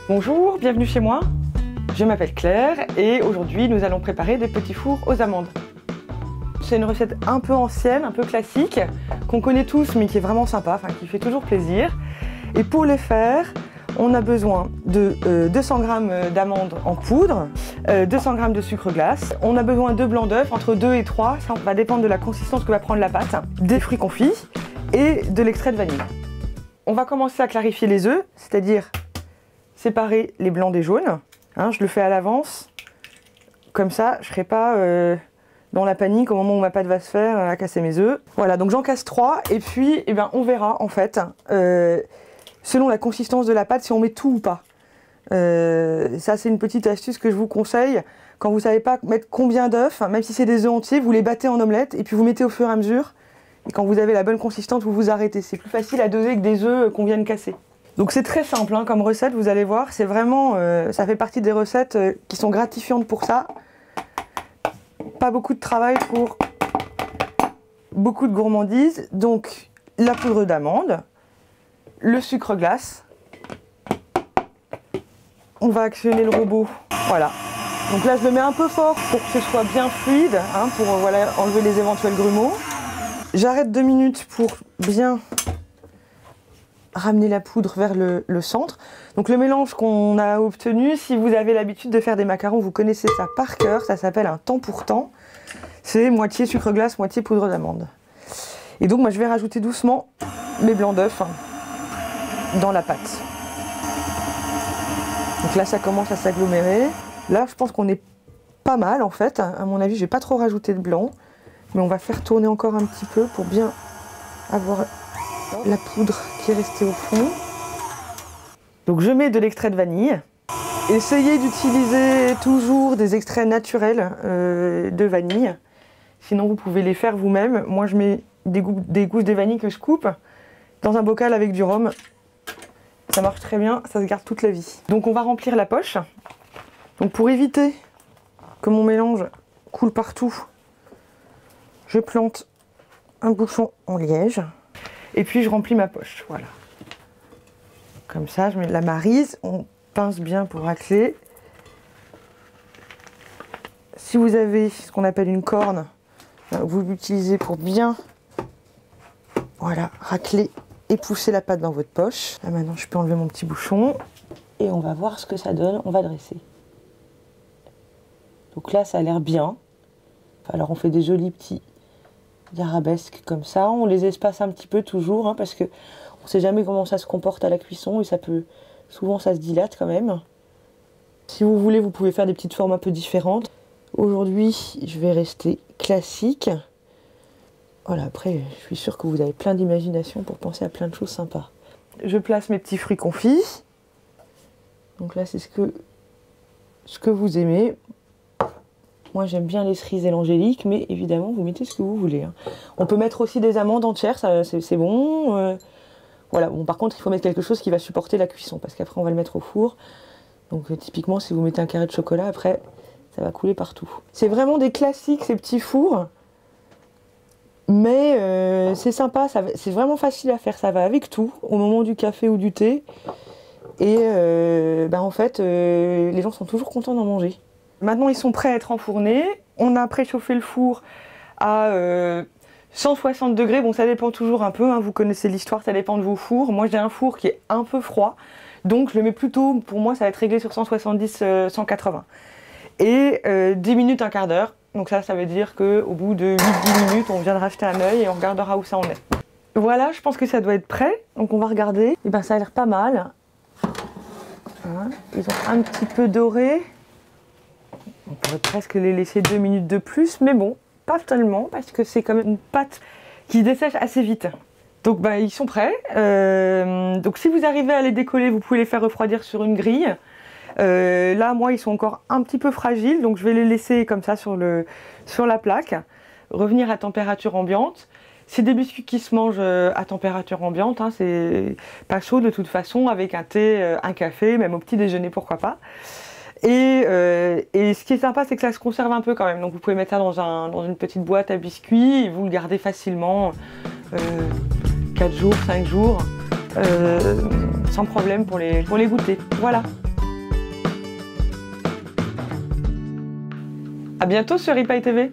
Bonjour, bienvenue chez moi. Je m'appelle Claire et aujourd'hui nous allons préparer des petits fours aux amandes. C'est une recette un peu ancienne, un peu classique, qu'on connaît tous mais qui est vraiment sympa, qui fait toujours plaisir. Et pour les faire, on a besoin de 200 g d'amandes en poudre, 200 g de sucre glace, on a besoin de blancs d'œufs, entre 2 et 3, ça va dépendre de la consistance que va prendre la pâte, des fruits confits et de l'extrait de vanille. On va commencer à clarifier les œufs, c'est-à-dire séparer les blancs des jaunes. Je le fais à l'avance, comme ça je ne serai pas dans la panique au moment où ma pâte va se faire à casser mes œufs. Voilà, donc j'en casse 3 et puis on verra en fait, selon la consistance de la pâte, si on met tout ou pas. Ça c'est une petite astuce que je vous conseille. Quand vous ne savez pas mettre combien d'œufs, même si c'est des œufs entiers, vous les battez en omelette et puis vous mettez au fur et à mesure. Et quand vous avez la bonne consistance, vous vous arrêtez. C'est plus facile à doser que des œufs qu'on vient de casser. Donc c'est très simple comme recette, vous allez voir, c'est vraiment, ça fait partie des recettes qui sont gratifiantes pour ça. Pas beaucoup de travail pour beaucoup de gourmandise. Donc la poudre d'amande, le sucre glace. On va actionner le robot, voilà. Donc là je le mets un peu fort pour que ce soit bien fluide, pour enlever les éventuels grumeaux. J'arrête 2 minutes pour bien ramener la poudre vers le centre. Donc le mélange qu'on a obtenu, si vous avez l'habitude de faire des macarons, vous connaissez ça par cœur, ça s'appelle un temps pour temps. C'est moitié sucre glace, moitié poudre d'amande. Et donc moi je vais rajouter doucement mes blancs d'œufs dans la pâte. Donc là ça commence à s'agglomérer. Là je pense qu'on est pas mal en fait. À mon avis je vais pas trop rajouter de blanc. Mais on va faire tourner encore un petit peu pour bien avoir la poudre qui est restée au fond. Donc je mets de l'extrait de vanille. Essayez d'utiliser toujours des extraits naturels de vanille. Sinon vous pouvez les faire vous-même. Moi je mets des gousses de vanille que je coupe dans un bocal avec du rhum. Ça marche très bien, ça se garde toute la vie. Donc on va remplir la poche. Donc pour éviter que mon mélange coule partout, je plante un bouchon en liège. Et puis je remplis ma poche, voilà. Comme ça, je mets de la maryse, on pince bien pour racler. Si vous avez ce qu'on appelle une corne, vous l'utilisez pour bien, racler et pousser la pâte dans votre poche. Là maintenant, je peux enlever mon petit bouchon et on va voir ce que ça donne. On va dresser. Donc là, ça a l'air bien. Alors on fait des jolis petits arabesques comme ça, on les espace un petit peu toujours parce que on sait jamais comment ça se comporte à la cuisson et souvent ça se dilate quand même. Si vous voulez, vous pouvez faire des petites formes un peu différentes. Aujourd'hui, je vais rester classique. Voilà, après, je suis sûre que vous avez plein d'imagination pour penser à plein de choses sympas. Je place mes petits fruits confits. Donc là, c'est ce que vous aimez. Moi j'aime bien les cerises et l'angélique, mais évidemment vous mettez ce que vous voulez. On peut mettre aussi des amandes entières, c'est bon. Voilà. Bon, par contre il faut mettre quelque chose qui va supporter la cuisson, parce qu'après on va le mettre au four. Donc typiquement si vous mettez un carré de chocolat, après ça va couler partout. C'est vraiment des classiques ces petits fours, mais c'est sympa, c'est vraiment facile à faire, ça va avec tout, au moment du café ou du thé. Et en fait les gens sont toujours contents d'en manger. Maintenant, ils sont prêts à être enfournés. On a préchauffé le four à 160 degrés. Bon, ça dépend toujours un peu, vous connaissez l'histoire, ça dépend de vos fours. Moi, j'ai un four qui est un peu froid. Donc, je le mets plutôt, pour moi, ça va être réglé sur 170-180. Et 10 minutes, un quart d'heure. Donc ça veut dire qu'au bout de 8-10 minutes, on viendra jeter un œil et on regardera où ça en est. Voilà, je pense que ça doit être prêt. Donc, on va regarder. Et ça a l'air pas mal. Ils ont un petit peu doré. On pourrait presque les laisser 2 minutes de plus, mais bon, pas tellement, parce que c'est quand même une pâte qui dessèche assez vite. Donc ils sont prêts. Donc si vous arrivez à les décoller, vous pouvez les faire refroidir sur une grille. Là, moi, ils sont encore un petit peu fragiles, donc je vais les laisser comme ça sur la plaque, revenir à température ambiante. C'est des biscuits qui se mangent à température ambiante, c'est pas chaud de toute façon, avec un thé, un café, même au petit déjeuner, pourquoi pas. Et ce qui est sympa, c'est que ça se conserve un peu quand même. Donc vous pouvez mettre ça dans une petite boîte à biscuits et vous le gardez facilement 4 jours, 5 jours, sans problème pour les goûter. Voilà. À bientôt sur Ripaille TV.